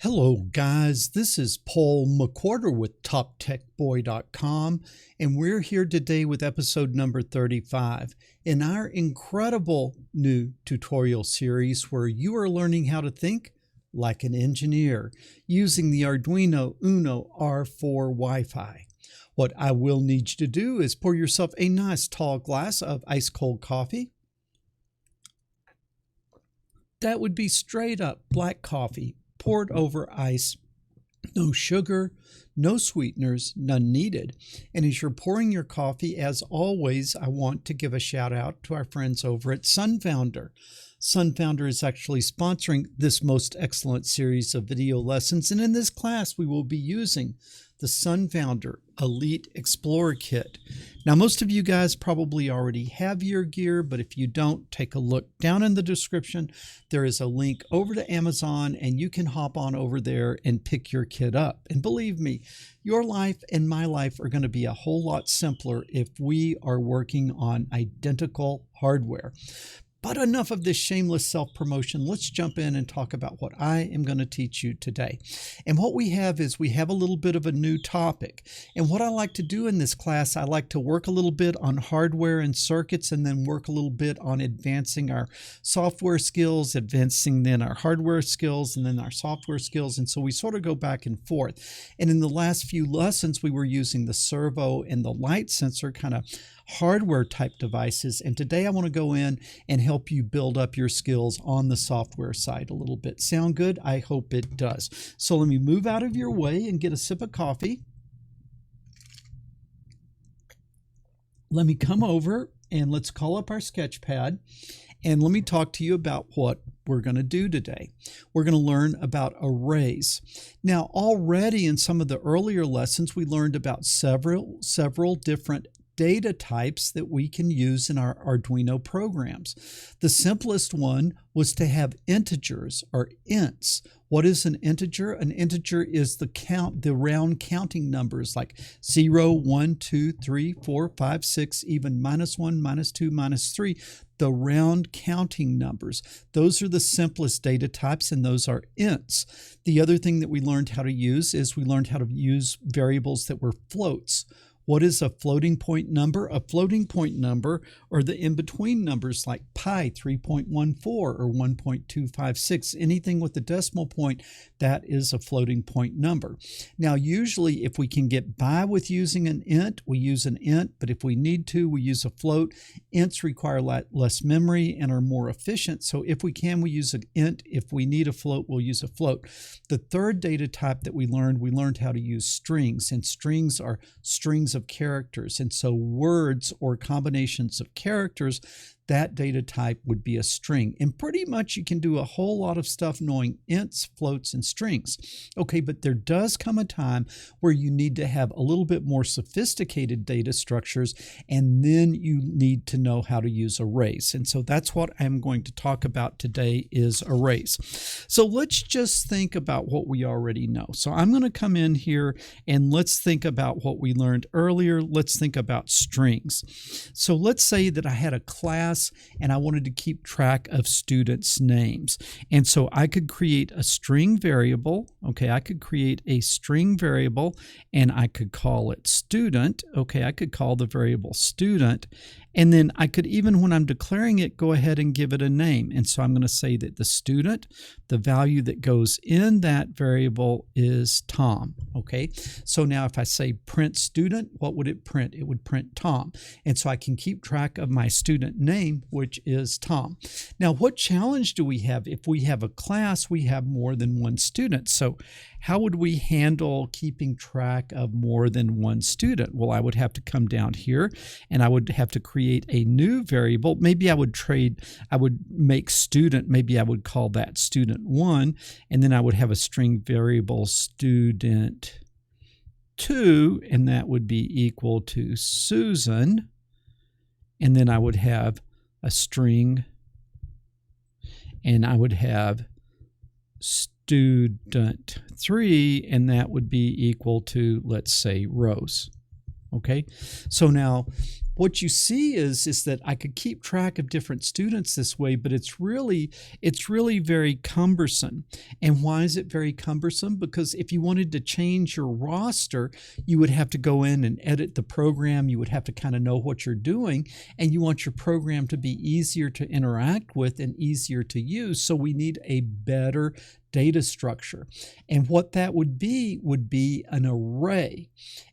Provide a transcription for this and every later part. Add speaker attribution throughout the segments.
Speaker 1: Hello guys, this is Paul McWhorter with TalkTechBoy.com, and we're here today with episode number 35 in our incredible new tutorial series where you are learning how to think like an engineer using the Arduino Uno R4 Wi-Fi. What I will need you to do is pour yourself a nice tall glass of ice cold coffee. That would be straight up black coffee, poured over ice, no sugar, no sweeteners, none needed. And as you're pouring your coffee, as always, I want to give a shout out to our friends over at Sunfounder. Sunfounder is actually sponsoring this most excellent series of video lessons. And in this class, we will be using the Sunfounder Elite Explorer Kit. Now, most of you guys probably already have your gear, but if you don't, take a look down in the description. There is a link over to Amazon, and you can hop on over there and pick your kit up. And believe me, your life and my life are going to be a whole lot simpler if we are working on identical hardware. But enough of this shameless self-promotion. Let's jump in and talk about what I am going to teach you today. And what we have is we have a little bit of a new topic. And what I like to do in this class, I like to work a little bit on hardware and circuits and then work a little bit on advancing our software skills, advancing then our hardware skills and then our software skills. And so we sort of go back and forth. And in the last few lessons, we were using the servo and the light sensor kind of hardware type devices, and today I want to go in and help you build up your skills on the software side a little bit. Sound good? I hope it does. So let me move out of your way and get a sip of coffee. Let me come over and let's call up our sketch pad and let me talk to you about what we're going to do today. We're going to learn about arrays. Now, already in some of the earlier lessons, we learned about several different data types that we can use in our Arduino programs. The simplest one was to have integers or ints. What is an integer? An integer is the round counting numbers like 0, 1, 2, 3, 4, 5, 6, even -1, -2, -3. The round counting numbers. Those are the simplest data types, and those are ints. The other thing that we learned how to use is we learned how to use variables that were floats. What is a floating point number? A floating point number are the in-between numbers like pi 3.14 or 1.256. Anything with a decimal point, that is a floating point number. Now, usually if we can get by with using an int, we use an int, but if we need to, we use a float. Ints require less memory and are more efficient, so if we can, we use an int. If we need a float, we'll use a float. The third data type that we learned how to use strings, and strings are strings of characters, and so words or combinations of characters, that data type would be a string. And pretty much you can do a whole lot of stuff knowing ints, floats, and strings. Okay, but there does come a time where you need to have a little bit more sophisticated data structures, and then you need to know how to use arrays. And so that's what I'm going to talk about today is arrays. So let's just think about what we already know. So I'm going to come in here and let's think about what we learned earlier. Let's think about strings. So let's say that I had a class and I wanted to keep track of students' names. And so I could create a string variable. Okay, I could create a string variable and I could call it student. Okay, I could call the variable student. And then I could, even when I'm declaring it, go ahead and give it a name. And so I'm going to say that the student, the value that goes in that variable is Tom. Okay, so now if I say print student, what would it print? It would print Tom. And so I can keep track of my student name, which is Tom. Now, what challenge do we have? If we have a class, we have more than one student. So how would we handle keeping track of more than one student? Well, I would have to come down here and I would have to create a new variable. Maybe I would make student, maybe I would call that student1, and then I would have a string variable student2, and that would be equal to Susan. And then I would have a string, and I would have student3, and that would be equal to, let's say, Rose. Okay, so now what you see is that I could keep track of different students this way, but it's really very cumbersome. And why is it very cumbersome? Because if you wanted to change your roster, you would have to go in and edit the program. You would have to kind of know what you're doing, and you want your program to be easier to interact with and easier to use. So we need a better data structure. And what that would be an array.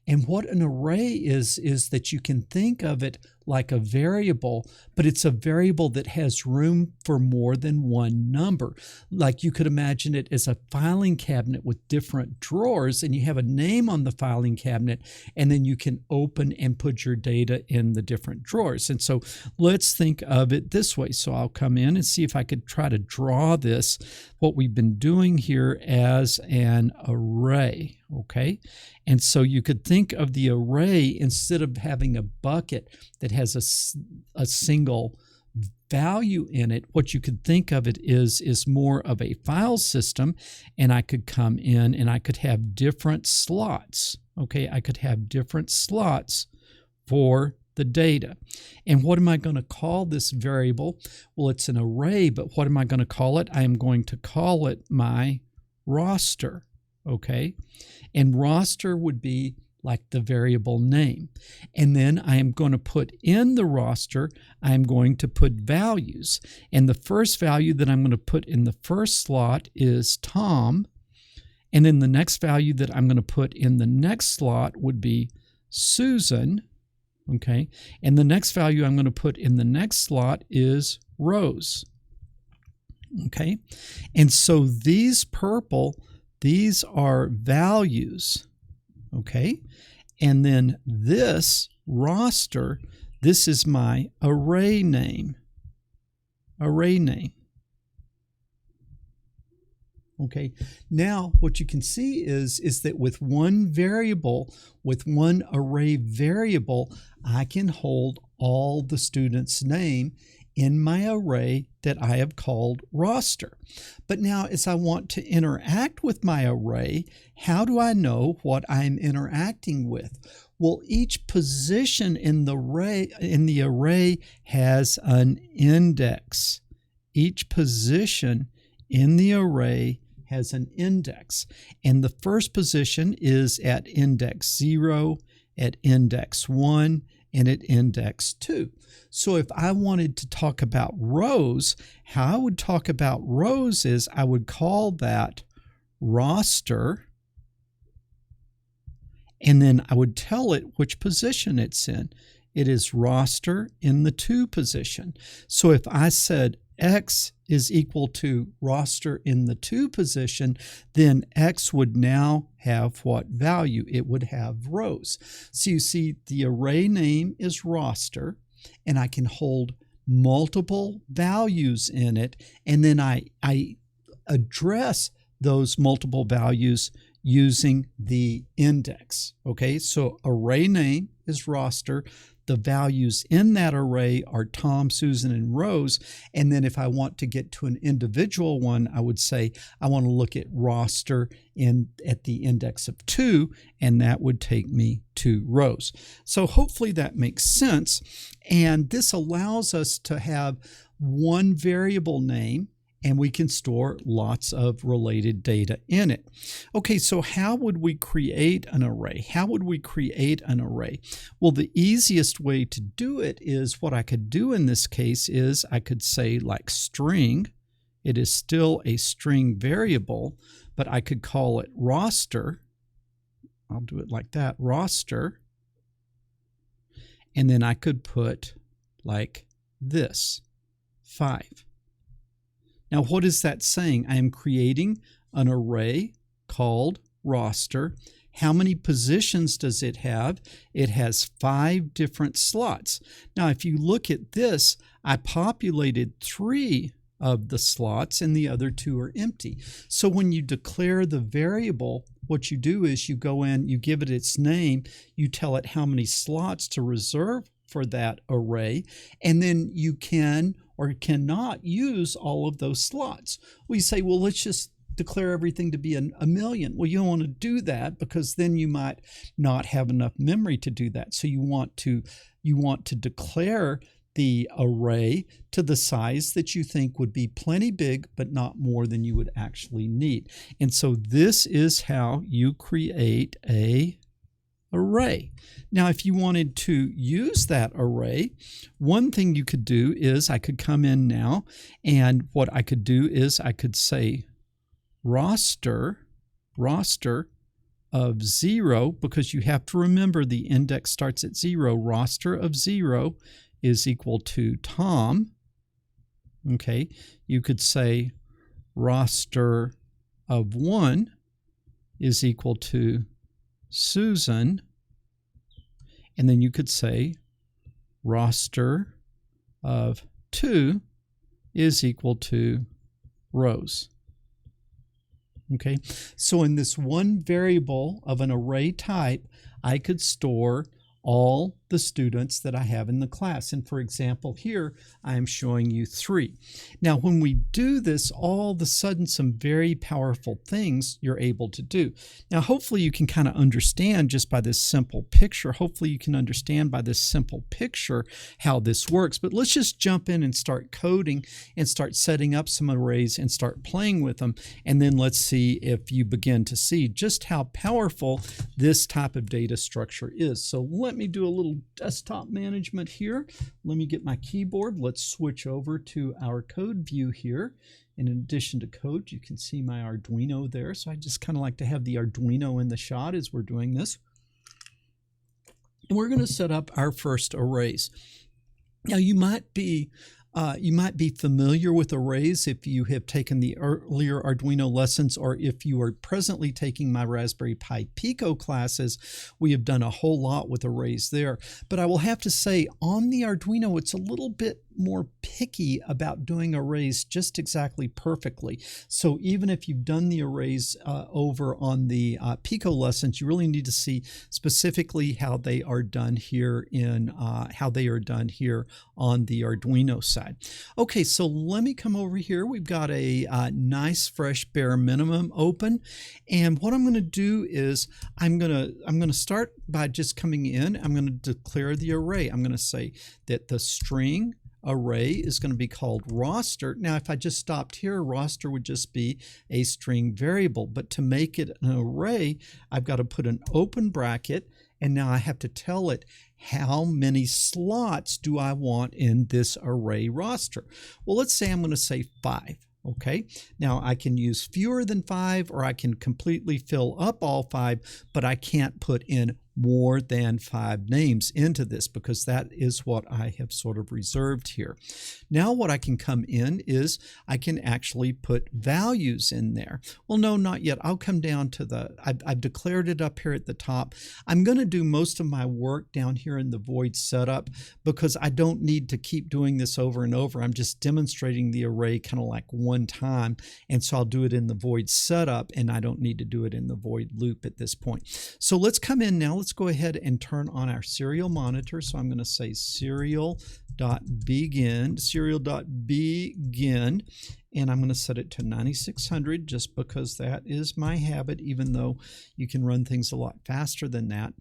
Speaker 1: And what an array is that you can think of it like a variable, but it's a variable that has room for more than one number. Like you could imagine it as a filing cabinet with different drawers, and you have a name on the filing cabinet, and then you can open and put your data in the different drawers. And so let's think of it this way. So I'll come in and see if I could try to draw this, what we've been doing here, as an array. Okay, and so you could think of the array, instead of having a bucket that has a single value in it, what you could think of it is more of a file system, and I could come in and I could have different slots. Okay, I could have different slots for the data. And what am I going to call this variable? Well, it's an array, but what am I going to call it? I am going to call it my roster. Okay, and roster would be like the variable name. And then I am going to put in the roster, I am going to put values. And the first value that I'm going to put in the first slot is Tom. And then the next value that I'm going to put in the next slot would be Susan. Okay, and the next value I'm going to put in the next slot is Rose. Okay, and so these purple, these are values, okay? And then this roster, this is my array name. Okay, now what you can see is that with one variable, with one array variable, I can hold all the students' name in my array that I have called roster. But now as I want to interact with my array, how do I know what I'm interacting with? Well, each position in the array has an index. Each position in the array has an index. And the first position is at index 0, at index 1, and at index 2. So if I wanted to talk about rows, how I would talk about rows is I would call that roster, and then I would tell it which position it's in. It is roster in the 2 position. So if I said X is equal to roster in the 2 position, then X would now have what value? It would have rows. So you see the array name is roster, and I can hold multiple values in it, and then I address those multiple values using the index. Okay, so array name is roster. The values in that array are Tom, Susan, and Rose. And then if I want to get to an individual one, I would say I want to look at roster at the index of 2, and that would take me to rows. So hopefully that makes sense. And this allows us to have one variable name, and we can store lots of related data in it. Okay, so how would we create an array? How would we create an array? Well, the easiest way to do it is, what I could do in this case is I could say like string. It is still a string variable, but I could call it roster. I'll do it like that, roster. And then I could put like this, 5. Now, what is that saying? I am creating an array called roster. How many positions does it have? It has 5 different slots. Now, if you look at this, I populated 3 of the slots and the other 2 are empty. So when you declare the variable, what you do is you go in, you give it its name, you tell it how many slots to reserve for that array, and then you can or cannot use all of those slots. We say, well, let's just declare everything to be a million. Well, you don't want to do that because then you might not have enough memory to do that. So you want to declare the array to the size that you think would be plenty big, but not more than you would actually need. And so this is how you create a array. Now, if you wanted to use that array, one thing you could do is I could come in now, and what I could do is I could say roster of 0, because you have to remember the index starts at 0. Roster of 0 is equal to Tom. Okay, you could say roster of 1 is equal to Susan, and then you could say roster of 2 is equal to Rose. Okay, so in this one variable of an array type, I could store all the students that I have in the class. And for example, here I am showing you 3. Now, when we do this, all of a sudden some very powerful things you're able to do. Now, hopefully you can kind of understand just by this simple picture. Hopefully you can understand by this simple picture how this works. But let's just jump in and start coding and start setting up some arrays and start playing with them. And then let's see if you begin to see just how powerful this type of data structure is. So let me do a little desktop management here. Let me get my keyboard. Let's switch over to our code view here. And in addition to code, you can see my Arduino there. So I just kind of like to have the Arduino in the shot as we're doing this. And we're going to set up our first arrays. Now you might be familiar with arrays if you have taken the earlier Arduino lessons, or if you are presently taking my Raspberry Pi Pico classes. We have done a whole lot with arrays there. But I will have to say, on the Arduino, it's a little bit more picky about doing arrays just exactly perfectly. So even if you've done the arrays over on the Pico lessons, you really need to see specifically how they are done here on the Arduino side. Okay, so let me come over here. We've got a nice fresh bare minimum open, and what I'm going to do is I'm going to start by just coming in. I'm going to declare the array. I'm going to say that the string array is going to be called roster. Now, if I just stopped here, roster would just be a string variable. But to make it an array, I've got to put an open bracket, and now I have to tell it how many slots do I want in this array roster. Well, let's say I'm going to say 5. Okay, now I can use fewer than 5, or I can completely fill up all 5, but I can't put in more than 5 names into this because that is what I have sort of reserved here. Now what I can come in is I can actually put values in there. Well, no, not yet. I'll come down to I've declared it up here at the top. I'm going to do most of my work down here in the void setup because I don't need to keep doing this over and over. I'm just demonstrating the array kind of like one time, and so I'll do it in the void setup, and I don't need to do it in the void loop at this point. So let's come in now. Let's go ahead and turn on our serial monitor. So I'm going to say serial.begin, and I'm going to set it to 9600 just because that is my habit, even though you can run things a lot faster than that.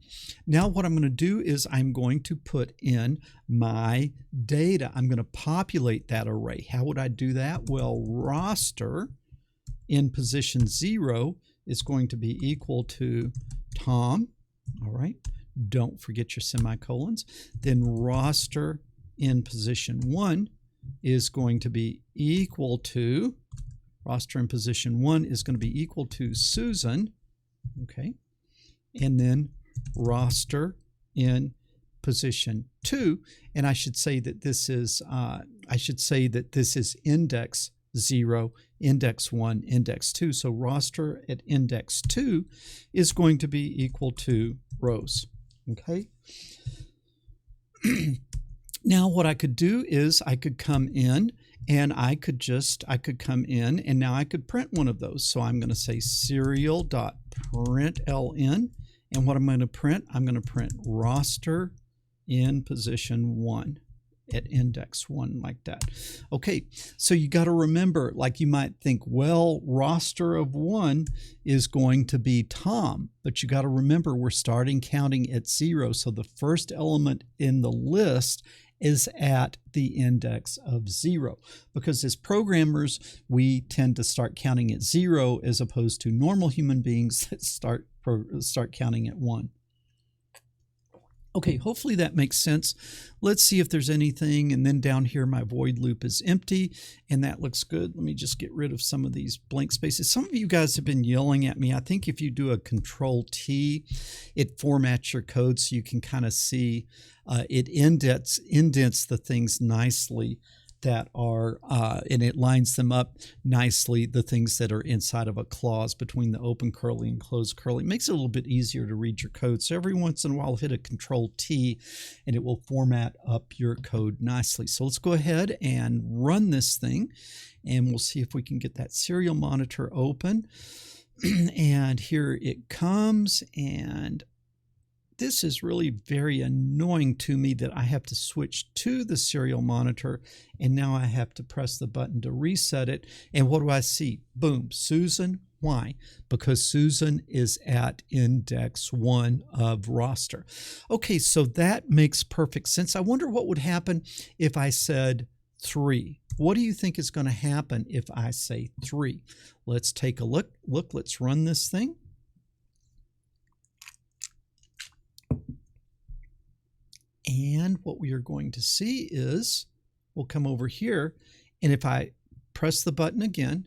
Speaker 1: Now what I'm going to do is I'm going to put in my data. I'm going to populate that array. How would I do that? Well, roster in position 0 is going to be equal to Tom. All right, don't forget your semicolons. Then roster in position 1 is going to be equal to, roster in position 1 is going to be equal to Susan. Okay, and then roster in position 2, and I should say that this is index 0, index 1, index 2. So roster at index 2 is going to be equal to Rose. Okay. Now what I could do is I could come in and I could come in and now I could print one of those. So I'm going to say serial.println, and what I'm going to print roster in position 1. at index 1 like that. Okay, so you got to remember, like you might think, well, roster of 1 is going to be Tom, but you got to remember we're starting counting at 0, so the first element in the list is at the index of 0, because as programmers we tend to start counting at 0 as opposed to normal human beings that start counting at 1. Okay, hopefully that makes sense. Let's see if there's anything, and then down here my void loop is empty, and that looks good. Let me just get rid of some of these blank spaces. Some of you guys have been yelling at me. I think if you do a Control-T, it formats your code so you can kind of see it indents the things nicely that are, and it lines them up nicely, the things that are inside of a clause between the open curly and closed curly. It makes it a little bit easier to read your code. So every once in a while, hit a Control-T and it will format up your code nicely. So let's go ahead and run this thing, and we'll see if we can get that serial monitor open. And here it comes, and this is really very annoying to me that I have to switch to the serial monitor, and now I have to press the button to reset it. And what do I see? Boom, Susan. Why? Because Susan is at index 1 of roster. Okay, so that makes perfect sense. I wonder what would happen if I said 3. What do you think is going to happen if I say 3? Let's take a look. Let's run this thing. And what we are going to see is, we'll come over here, and if I press the button again,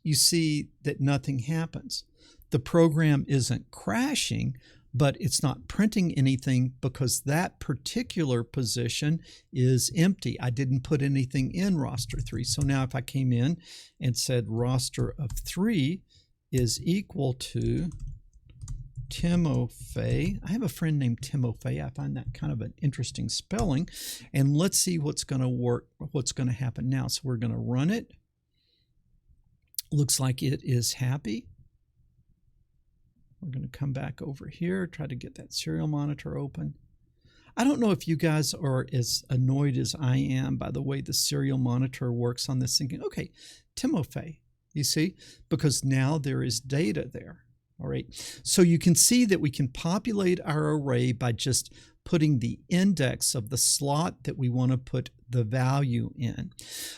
Speaker 1: you see that nothing happens. The program isn't crashing, but it's not printing anything because that particular position is empty. I didn't put anything in roster 3. So now if I came in and said roster of 3 is equal to Timofey. I have a friend named Timofey. I find that kind of an interesting spelling. And let's see what's going to work, what's going to happen now. So we're going to run it. Looks like it is happy. We're going to come back over here, try to get that serial monitor open. I don't know if you guys are as annoyed as I am by the way the serial monitor works on this thing. Okay, Timofey, you see, because now there is data there. All right, so you can see that we can populate our array by just putting the index of the slot that we want to put the value in.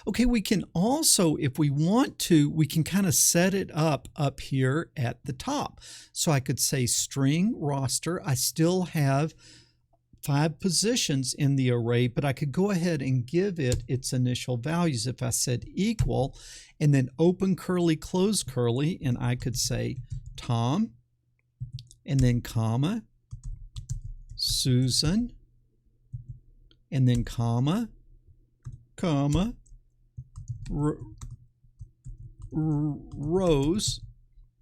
Speaker 1: Okay, we can also, if we want to, we can kind of set it up here at the top. So I could say string roster. I still have 5 positions in the array, but I could go ahead and give it its initial values. If I said equal and then open curly, close curly, and I could say Tom, and then comma, Susan, and then comma, Rose,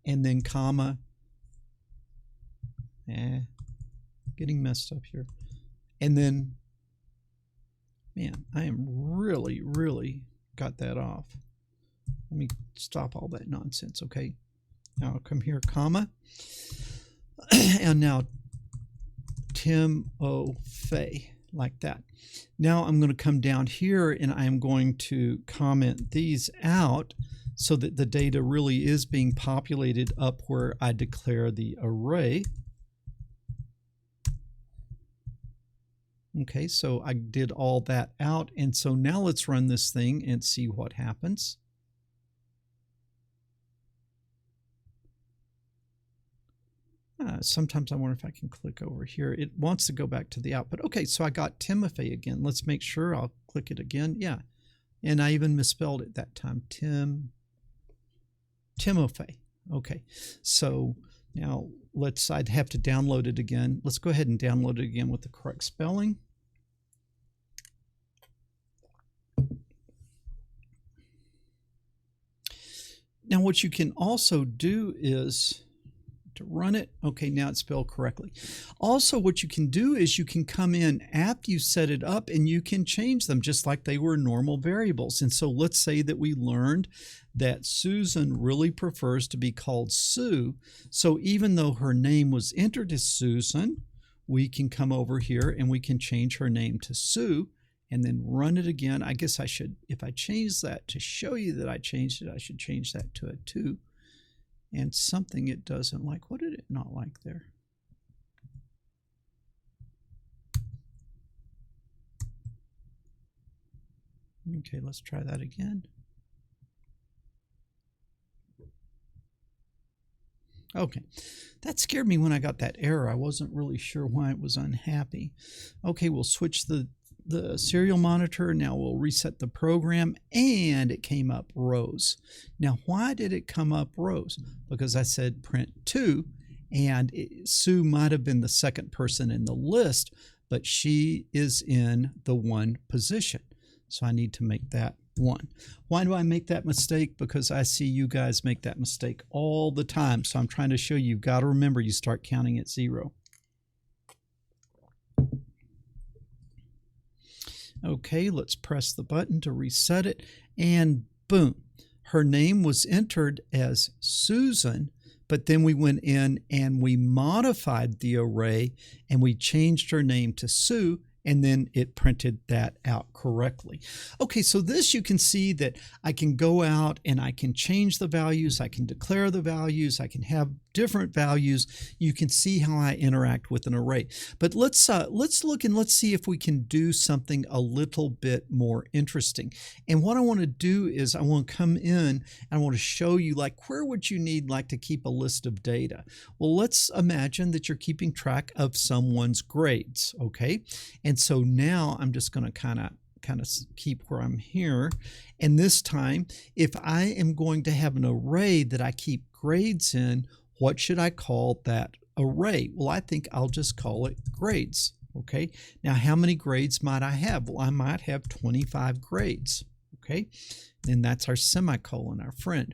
Speaker 1: and then comma, getting messed up here. And then, man, I am really got that off. Let me stop all that nonsense, okay? Now I'll come here, comma, and now Timofey, like that. Now I'm going to come down here and I'm going to comment these out so that the data really is being populated up where I declare the array. Okay, so I did all that out, and so now let's run this thing and see what happens. Sometimes I wonder if I can click over here. It wants to go back to the output. Okay, so I got Timofey again. Let's make sure. I'll click it again. Yeah, and I even misspelled it that time. Timofey. Okay, so now I'd have to download it again. Let's go ahead and download it again with the correct spelling. Now what you can also do is to run it. Okay, now it's spelled correctly. Also, what you can do is you can come in after you set it up and you can change them just like they were normal variables. And so let's say that we learned that Susan really prefers to be called Sue. So even though her name was entered as Susan, we can come over here and we can change her name to Sue. and then run it again. I guess I should, if I change that to show you that I changed it, I should change that to a 2. And something it doesn't like. What did it not like there? Okay, let's try that again. Okay, that scared me when I got that error. I wasn't really sure why it was unhappy. Okay, we'll switch the serial monitor. Now we'll reset the program, and it came up rows. Now, why did it come up rows? Because I said print 2, and Sue might have been the second person in the list, but she is in the 1 position. So I need to make that 1. Why do I make that mistake? Because I see you guys make that mistake all the time. So I'm trying to show you, you've got to remember you start counting at 0. Okay, let's press the button to reset it, and boom, her name was entered as Susan, but then we went in and we modified the array and we changed her name to Sue, and then it printed that out correctly. Okay, so this, you can see that I can go out and I can change the values, I can declare the values, I can have different values. You can see how I interact with an array. But let's look and let's see if we can do something a little bit more interesting. And what I want to do is I want to come in and I want to show you, like, where would you need like to keep a list of data? Well, let's imagine that you're keeping track of someone's grades, okay? And so now I'm just going to kind of keep where I'm here. And this time, if I am going to have an array that I keep grades in, what should I call that array? Well, I think I'll just call it grades. Okay. Now, how many grades might I have? Well, I might have 25 grades. Okay. And that's our semicolon, our friend.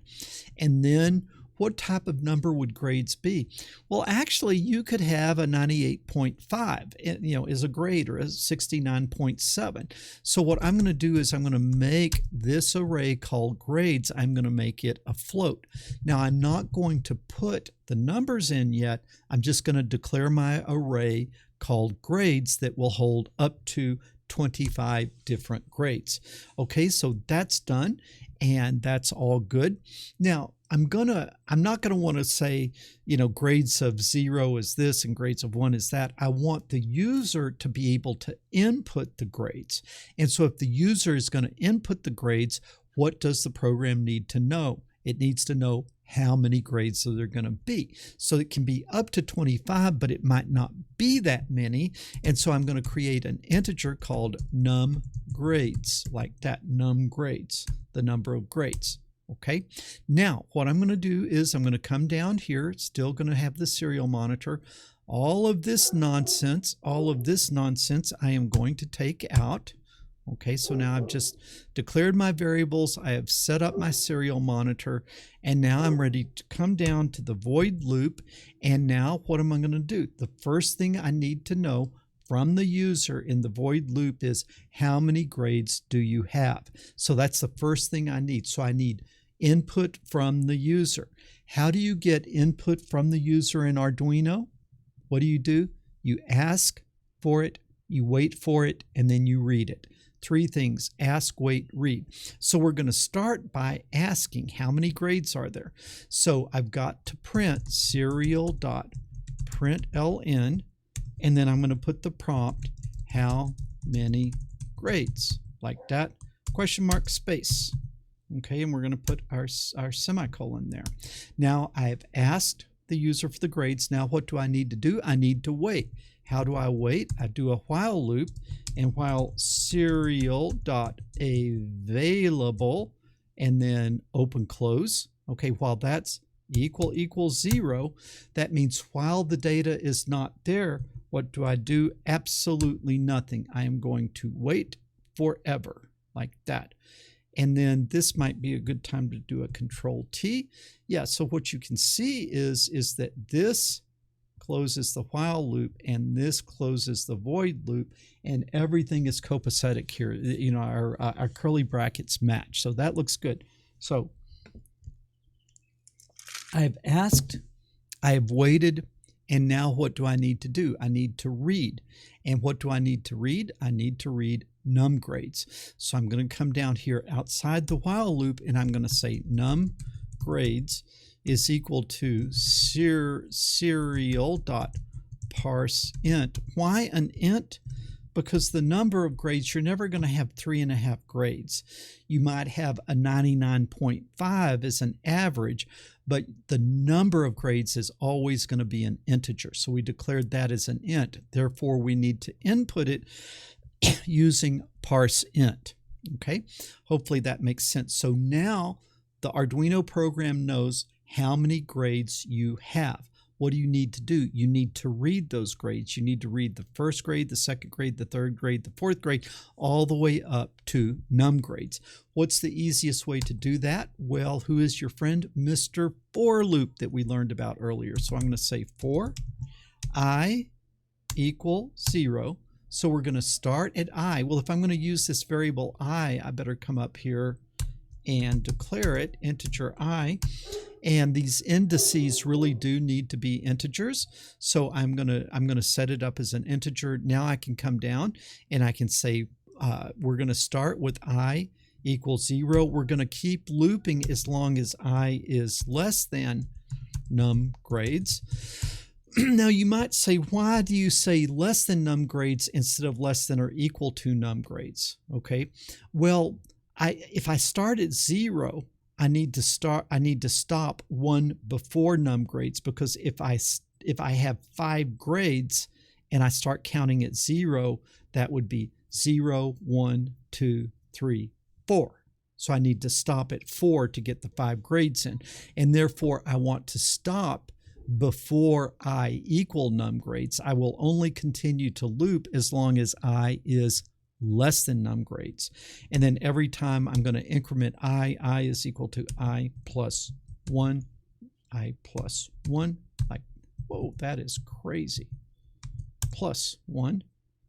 Speaker 1: And then what type of number would grades be? Well, actually, you could have a 98.5, you know, as a grade, or a 69.7. So what I'm going to do is I'm going to make this array called grades, I'm going to make it a float. Now, I'm not going to put the numbers in yet. I'm just going to declare my array called grades that will hold up to 25 different grades. Okay, so that's done, and that's all good. Now, I'm not gonna want to say, you know, grades of 0 is this and grades of 1 is that. I want the user to be able to input the grades. And so if the user is going to input the grades, what does the program need to know? It needs to know how many grades there are going to be. So it can be up to 25, but it might not be that many. And so I'm going to create an integer called num grades, like that, num grades, the number of grades. Okay, now what I'm going to do is I'm going to come down here. It's still going to have the serial monitor. All of this nonsense I am going to take out. Okay, so now I've just declared my variables, I have set up my serial monitor, and now I'm ready to come down to the void loop. And now what am I going to do? The first thing I need to know from the user in the void loop is, how many grades do you have? So that's the first thing I need. So I need input from the user. How do you get input from the user in Arduino? What do? You ask for it, you wait for it, and then you read it. 3 things: ask, wait, read. So we're going to start by asking, how many grades are there? So I've got to print serial.println, and then I'm going to put the prompt, how many grades, like that, question mark, space. Okay, and we're going to put our semicolon there. Now I've asked the user for the grades. Now what do I need to do? I need to wait. How do I wait? I do a while loop, and while serial.available, and then open close. Okay, while that's equals 0, that means while the data is not there, what do? Absolutely nothing. I am going to wait forever, like that. And then this might be a good time to do a Control T. Yeah, so what you can see is that this closes the while loop and this closes the void loop, and everything is copacetic here. You know, our curly brackets match. So that looks good. So I have asked, I have waited, And now what do I need to do? I need to read. And what do I need to read? I need to read num grades. So I'm going to come down here outside the while loop, and I'm going to say num grades is equal to serial dot parse int. Why an int? Because the number of grades, you're never going to have 3.5 grades. You might have a 99.5 as an average, but the number of grades is always going to be an integer. So we declared that as an int. Therefore, we need to input it using parse int. Okay, hopefully that makes sense. So now the Arduino program knows how many grades you have. What do you need to do? You need to read those grades. You need to read the first grade, the second grade, the third grade, the fourth grade, all the way up to num grades. What's the easiest way to do that? Well, who is your friend? Mr. For loop that we learned about earlier. So I'm going to say for I equal 0. So we're going to start at I. Well, if I'm going to use this variable I better come up here and declare it integer I. And these indices really do need to be integers. So I'm gonna set it up as an integer. Now I can come down and I can say we're gonna start with I equals 0. We're gonna keep looping as long as I is less than num grades. Now you might say, why do you say less than num grades instead of less than or equal to num grades? Okay, well, if I start at 0, I need to stop one before num grades, because if I have 5 grades and I start counting at 0, that would be 0, 1, 2, 3, 4. So I need to stop at 4 to get the 5 grades in, and therefore I want to stop before I equal num grades. I will only continue to loop as long as I is less than num grades. And then every time I'm going to increment I is equal to I plus 1, I plus 1, like, whoa, that is crazy, plus 1,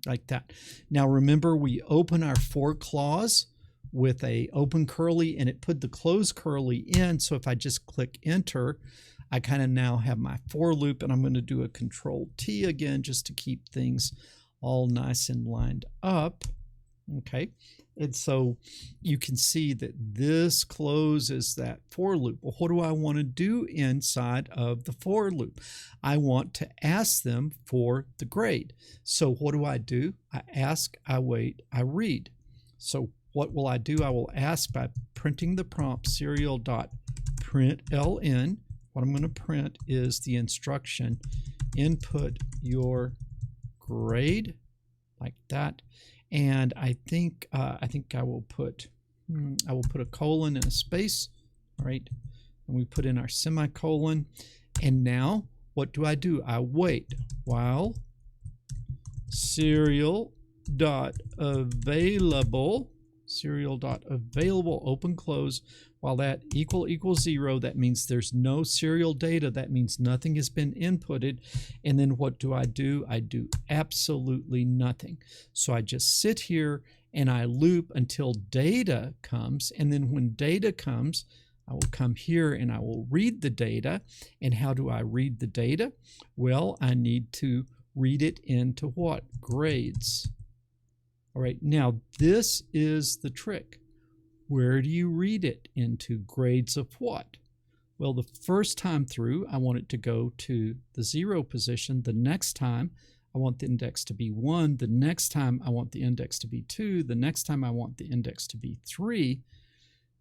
Speaker 1: like that. Now remember, we open our for clause with a open curly, and it put the close curly in. So if I just click enter, I kind of now have my for loop, and I'm going to do a Control T again just to keep things all nice and lined up. Okay, and so you can see that this closes that for loop. Well, what do I want to do inside of the for loop? I want to ask them for the grade. So what do? I ask, I wait, I read. So what will I do? I will ask by printing the prompt serial.println. What I'm going to print is the instruction, input your grade, like that. And I think I will put a colon and a space. All right, and we put in our semicolon. And now what do? I wait while serial.available open close. While that equals 0, that means there's no serial data. That means nothing has been inputted. And then what do? I do absolutely nothing. So I just sit here and I loop until data comes. And then when data comes, I will come here and I will read the data. And how do I read the data? Well, I need to read it into what? Grades. All right, now this is the trick. Where do you read it into? Grades of what? Well, the first time through, I want it to go to the 0 position. The next time, I want the index to be 1. The next time, I want the index to be 2. The next time, I want the index to be 3.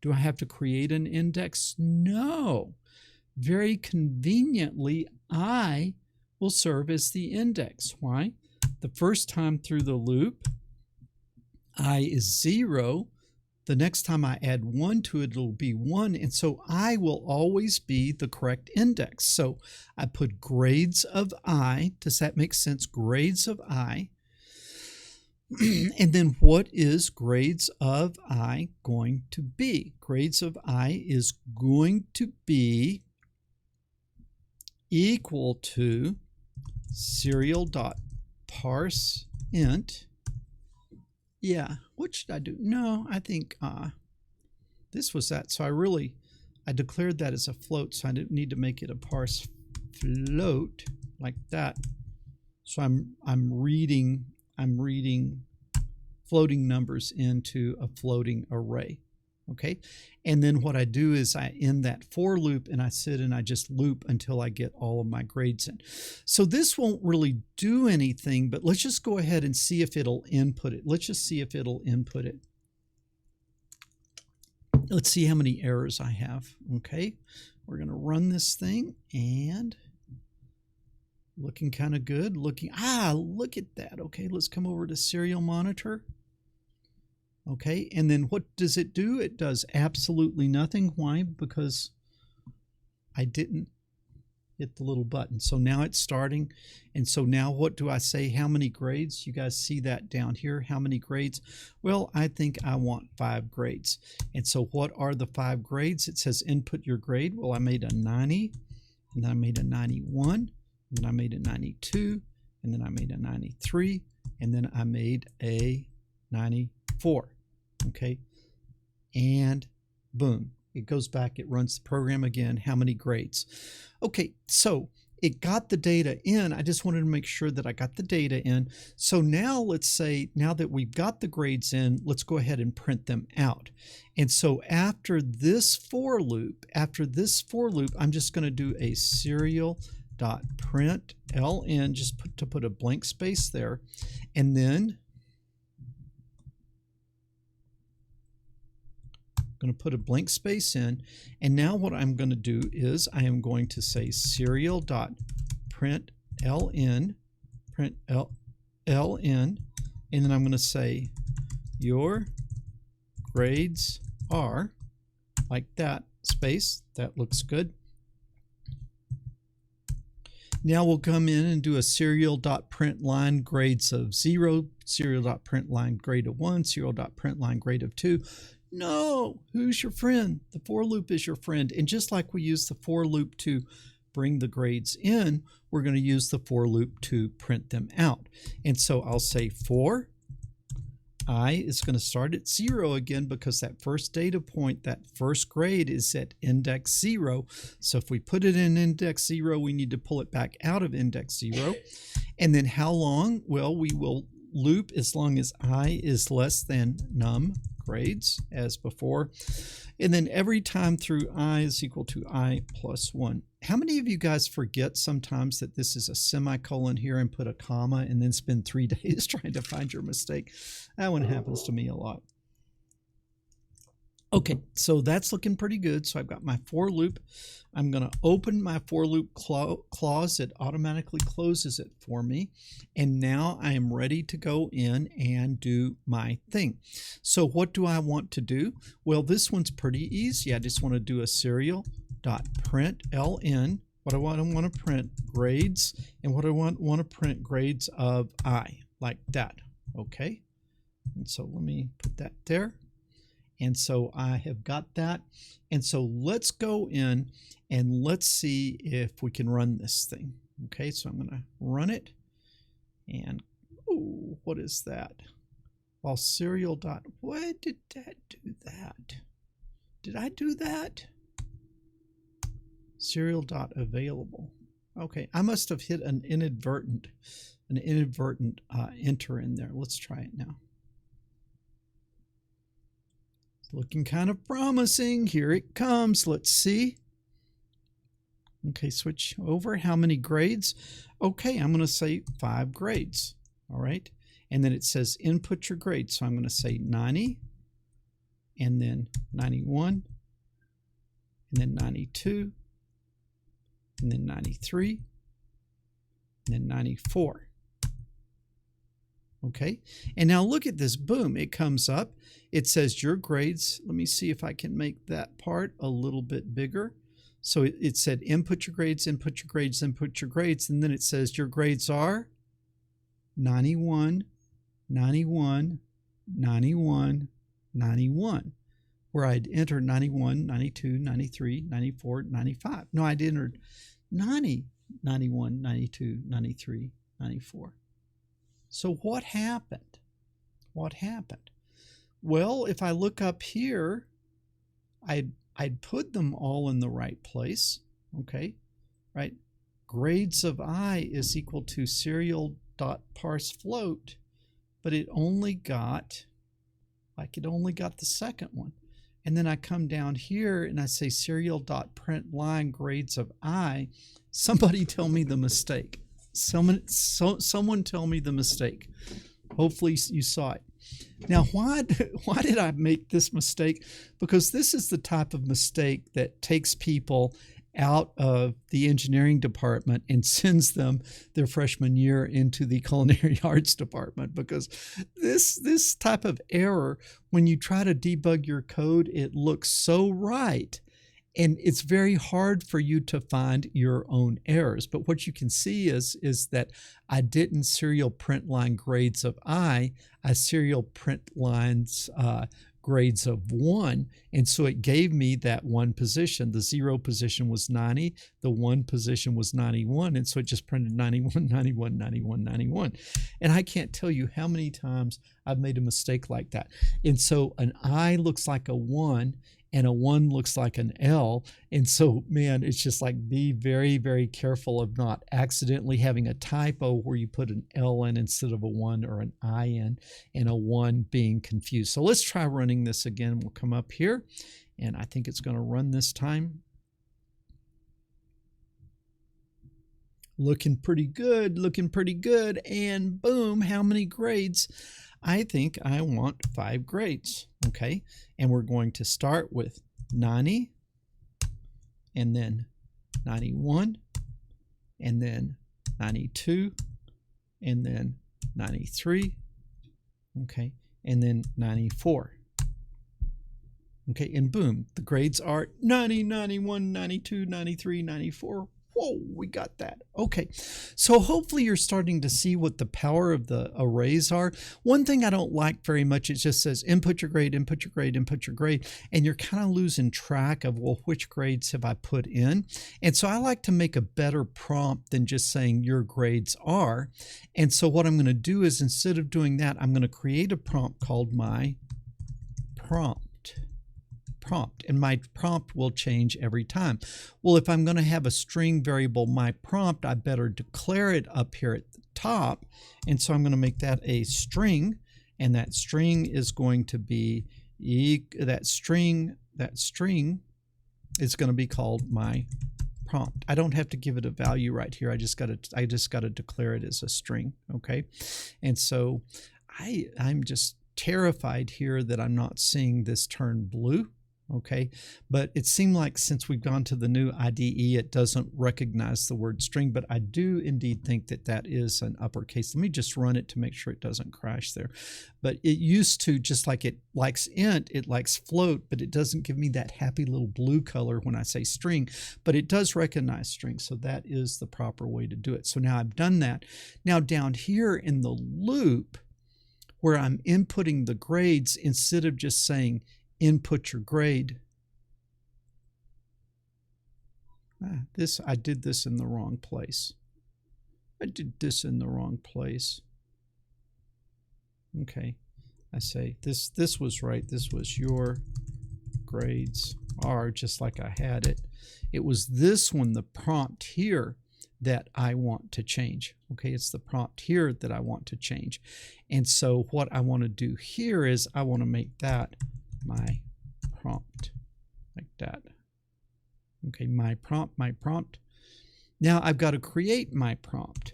Speaker 1: Do I have to create an index? No. Very conveniently, I will serve as the index. Why? The first time through the loop, I is 0. The next time I add 1 to it, it'll be 1. And so I will always be the correct index. So I put grades of I. Does that make sense? Grades of I. And then what is grades of I going to be? Grades of I is going to be equal to serial.parseInt. Yeah, what should I do? No, I think this was that. So I declared that as a float, so I didn't need to make it a parse float. like that. So I'm reading floating numbers into a floating array. Okay, and then what I do is I end that for loop and I sit and I just loop until I get all of my grades in. So this won't really do anything, but let's just go ahead and see if it'll input it. Let's just see if it'll input it. Let's see how many errors I have. Okay, we're going to run this thing and looking kind of good. Look at that. Okay, let's come over to serial monitor. Okay, and then what does it do? It does absolutely nothing. Why? Because I didn't hit the little button. So now it's starting. And so now what do I say? How many grades? You guys see that down here? How many grades? Well, I think I want 5 grades. And so what are the 5 grades? It says input your grade. Well, I made a 90, and then I made a 91, and then I made a 92, and then I made a 93, and then I made a 94. Okay, and boom, it goes back, it runs the program again. How many grades? Okay, so it got the data in. I just wanted to make sure that I got the data in. So now let's say, now that we've got the grades in, let's go ahead and print them out. And so after this for loop, I'm just going to do a serial.println, just to put a blank space there, and then going to put a blank space in, and now what I'm going to do is I am going to say serial.println, and then I'm going to say your grades are, like that, space. That looks good. Now we'll come in and do a serial.println grades of 0, serial.println grade of 1, serial.println grade of 2. No, who's your friend? The for loop is your friend. And just like we use the for loop to bring the grades in, we're going to use the for loop to print them out. And so I'll say for I is going to start at 0 again, because that first data point, that first grade, is at index 0. So if we put it in index 0, we need to pull it back out of index 0. And then how long? Well, we will loop as long as I is less than num grades, as before. And then every time through I is equal to I plus 1. How many of you guys forget sometimes that this is a semicolon here and put a comma and then spend 3 days trying to find your mistake? That one happens to me a lot. Okay, so that's looking pretty good. So I've got my for loop. I'm going to open my for loop clause. It automatically closes it for me. And now I am ready to go in and do my thing. So what do I want to do? Well, this one's pretty easy. I just want to do a serial.println. What I want to print grades, and what I want to print grades of I, like that. Okay, and so let me put that there. And so I have got that. And so let's go in and let's see if we can run this thing. Okay, so I'm going to run it. And, oh, what is that? Well, serial dot, why did that do that? Did I do that? Serial dot available. Okay, I must have hit an inadvertent enter in there. Let's try it now. Looking kind of promising. Here it comes. Let's see. Okay, switch over. How many grades? Okay, I'm going to say 5 grades. All right. And then it says input your grades. So I'm going to say 90, and then 91, and then 92, and then 93, and then 94. Okay, and now look at this. Boom, it comes up. It says your grades. Let me see if I can make that part a little bit bigger. So it said input your grades, input your grades, input your grades, and then it says your grades are 91, 91, 91, 91, where I'd enter 91, 92, 93, 94, 95. No, I'd entered 90, 91, 92, 93, 94. So what happened? What happened? Well, if I look up here, I'd put them all in the right place. Okay, right? grades of I is equal to serial.parseFloat, but it only got the second one. And then I come down here and I say serial.println grades of I. Somebody tell me the mistake. Someone tell me the mistake. Hopefully you saw it. Now, why did I make this mistake? Because this is the type of mistake that takes people out of the engineering department and sends them their freshman year into the culinary arts department, because this type of error, when you try to debug your code, it looks so right. And it's very hard for you to find your own errors. But what you can see is that I didn't serial print line grades of I serial print lines grades of 1. And so it gave me that 1 position. The 0 position was 90. The 1 position was 91. And so it just printed 91, 91, 91, 91. And I can't tell you how many times I've made a mistake like that. And so an I looks like a 1, and a 1 looks like an L. And so, man, it's just like, be very, very careful of not accidentally having a typo where you put an L in instead of a 1, or an I in, and a 1 being confused. So let's try running this again. We'll come up here, and I think it's going to run this time. Looking pretty good, looking pretty good. And boom, how many grades? I think I want 5 grades, okay? And we're going to start with 90, and then 91, and then 92, and then 93, okay? And then 94. Okay, and boom, the grades are 90, 91, 92, 93, 94. Whoa, we got that. Okay, so hopefully you're starting to see what the power of the arrays are. One thing I don't like very much, it just says input your grade, input your grade, input your grade, and you're kind of losing track of, well, which grades have I put in? And so I like to make a better prompt than just saying your grades are. And so what I'm going to do is, instead of doing that, I'm going to create a prompt called my prompt. And my prompt will change every time. Well, if I'm going to have a string variable my prompt, I better declare it up here at the top. And so I'm going to make that a string, and that string is going to be that string is going to be called my prompt. I don't have to give it a value right here. I just got to declare it as a string. Okay, and so I'm just terrified here that I'm not seeing this turn blue. Okay, but it seemed like since we've gone to the new IDE, it doesn't recognize the word string, but I do indeed think that that is an uppercase. Let me just run it to make sure it doesn't crash there. But it used to, just like it likes int, it likes float, but it doesn't give me that happy little blue color when I say string, but it does recognize string. So that is the proper way to do it. So now I've done that. Now down here in the loop where I'm inputting the grades, instead of just saying input your grade. I did this in the wrong place. Okay, I say this was right. This was your grades are, just like I had it. It was this one, the prompt here, that I want to change. Okay, it's the prompt here that I want to change. And so what I want to do here is I want to make that my prompt, like that. Okay, my prompt. Now I've got to create my prompt.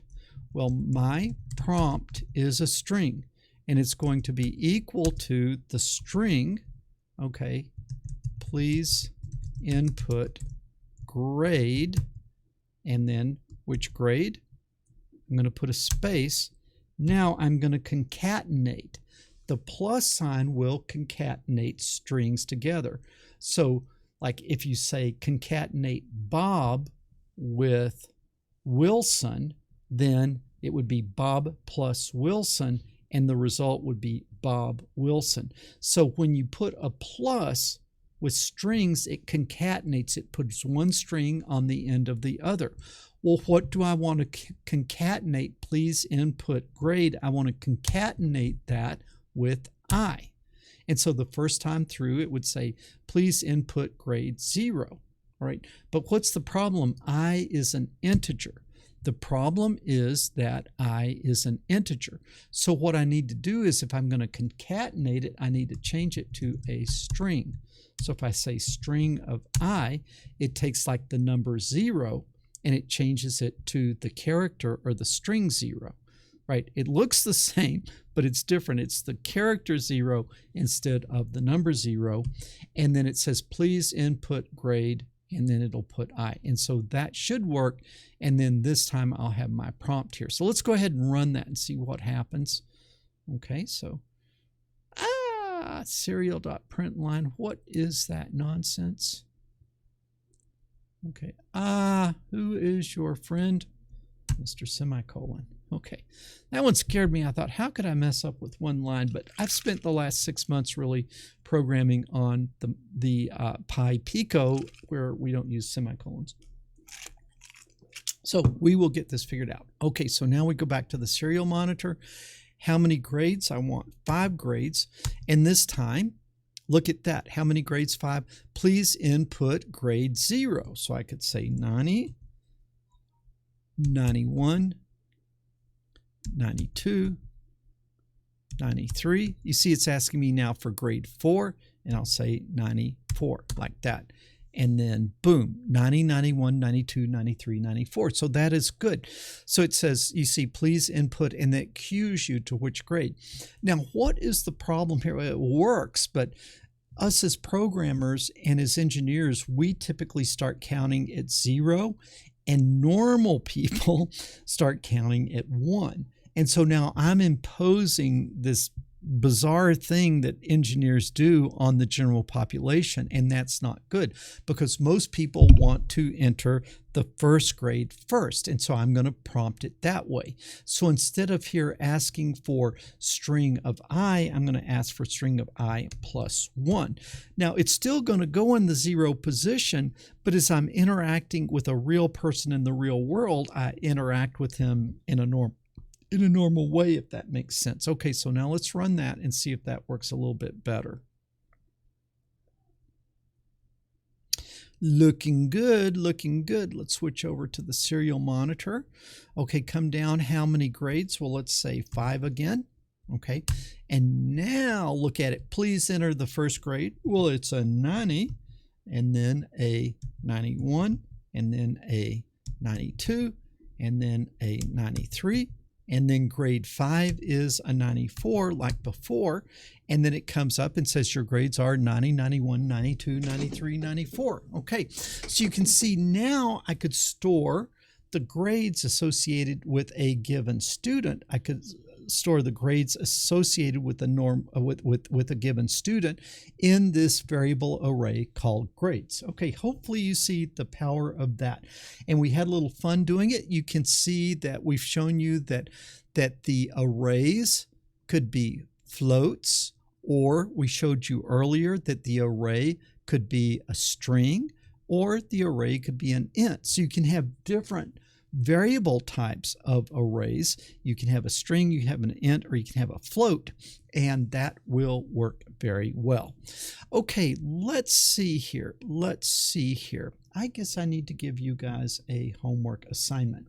Speaker 1: Well, my prompt is a string, and it's going to be equal to the string, okay, please input grade, and then which grade? I'm going to put a space. Now I'm going to concatenate. The plus sign will concatenate strings together. So like if you say concatenate Bob with Wilson, then it would be Bob plus Wilson, and the result would be Bob Wilson. So when you put a plus with strings, it concatenates. It puts one string on the end of the other. Well, what do I want to concatenate? Please input grade. I want to concatenate that with I. And so the first time through, it would say, please input grade 0. All right. But what's the problem? I is an integer. The problem is that I is an integer. So what I need to do is, if I'm going to concatenate it, I need to change it to a string. So if I say string of I, it takes like the number 0 and it changes it to the character or the string 0. Right? It looks the same, but it's different. It's the character 0 instead of the number 0. And then it says, please input grade, and then it'll put I. And so that should work. And then this time I'll have my prompt here. So let's go ahead and run that and see what happens. Okay, so, serial.println, what is that nonsense? Okay, who is your friend? Mr. Semicolon. Okay, that one scared me. I thought, how could I mess up with one line? But I've spent the last 6 months really programming on the Pi Pico, where we don't use semicolons. So we will get this figured out. Okay, so now we go back to the serial monitor. How many grades? I want 5 grades. And this time, look at that. How many grades? 5. Please input grade 0. So I could say 90, 91, 92, 93. You see it's asking me now for grade 4, and I'll say 94 like that. And then boom, 90, 91, 92, 93, 94. So that is good. So it says, you see, please input, and that cues you to which grade. Now, what is the problem here? It works, but us as programmers and as engineers, we typically start counting at 0, and normal people start counting at 1. And so now I'm imposing this bizarre thing that engineers do on the general population, and that's not good, because most people want to enter the first grade first, and so I'm going to prompt it that way. So instead of here asking for string of I, I'm going to ask for string of I plus 1. Now it's still going to go in the 0 position, but as I'm interacting with a real person in the real world, I interact with him in a normal way, if that makes sense. Okay, so now let's run that and see if that works a little bit better. Looking good, looking good. Let's switch over to the serial monitor. Okay, come down. How many grades? Well, let's say 5 again. Okay, and now look at it. Please enter the first grade. Well, it's a 90, and then a 91, and then a 92, and then a 93. And then grade 5 is a 94 like before. And then it comes up and says your grades are 90, 91, 92, 93, 94. Okay, so you can see now I could store the grades associated with a given student. I could store the grades associated with a given student in this variable array called grades. Okay, hopefully you see the power of that. And we had a little fun doing it. You can see that we've shown you that the arrays could be floats, or we showed you earlier that the array could be a string, or the array could be an int. So you can have different variable types of arrays. You can have a string, you have an int, or you can have a float, and that will work very well. Okay, let's see here. I guess I need to give you guys a homework assignment.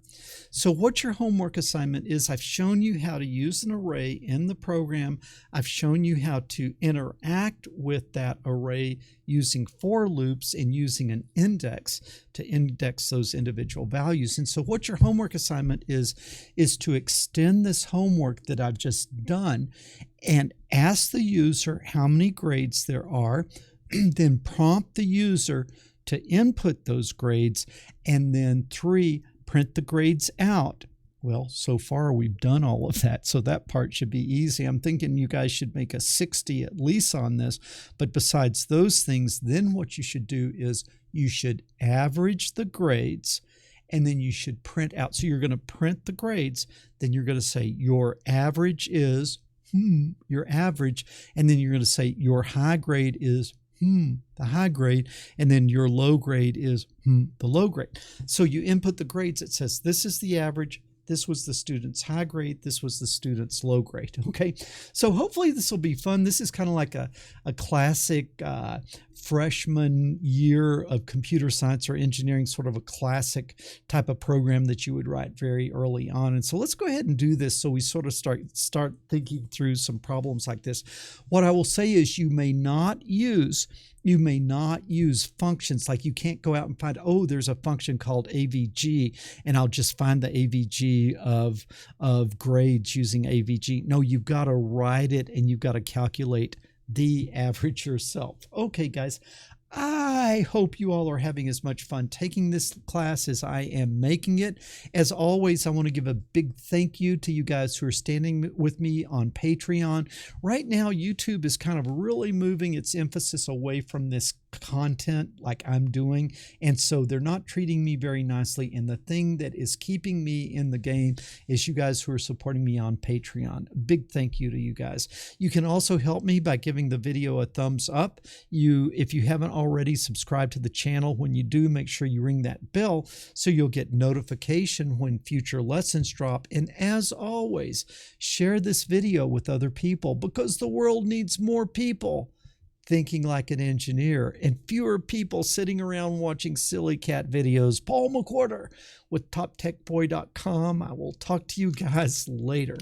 Speaker 1: So what your homework assignment is, I've shown you how to use an array in the program. I've shown you how to interact with that array using for loops and using an index to index those individual values. And so what your homework assignment is to extend this homework that I've just done and ask the user how many grades there are, then prompt the user to input those grades, and then 3, print the grades out. Well, so far we've done all of that, so that part should be easy. I'm thinking you guys should make a 60 at least on this, but besides those things, then what you should do is you should average the grades, and then you should print out. So you're going to print the grades, then you're going to say your average is your average, and then you're going to say your high grade is the high grade, and then your low grade is the low grade. So you input the grades. It says this is the average, This was the student's high grade. This was the student's low grade. Okay, so hopefully this will be fun. This is kind of like a classic freshman year of computer science or engineering, sort of a classic type of program that you would write very early on. And so let's go ahead and do this so we sort of start thinking through some problems like this. What I will say is you may not use functions. Like you can't go out and find, oh, there's a function called AVG and I'll just find the AVG of grades using AVG. No, you've got to write it and you've got to calculate the average yourself. Okay, guys, I hope you all are having as much fun taking this class as I am making it. As always, I want to give a big thank you to you guys who are standing with me on Patreon. Right now, YouTube is kind of really moving its emphasis away from this content like I'm doing, and so they're not treating me very nicely, and the thing that is keeping me in the game is you guys who are supporting me on Patreon. Big thank you to you guys. You can also help me by giving the video a thumbs up. If you haven't already, subscribe to the channel. When you do, make sure you ring that bell so you'll get notification when future lessons drop. And as always, share this video with other people because the world needs more people thinking like an engineer and fewer people sitting around watching silly cat videos. Paul McWhorter with TopTechBoy.com. I will talk to you guys later.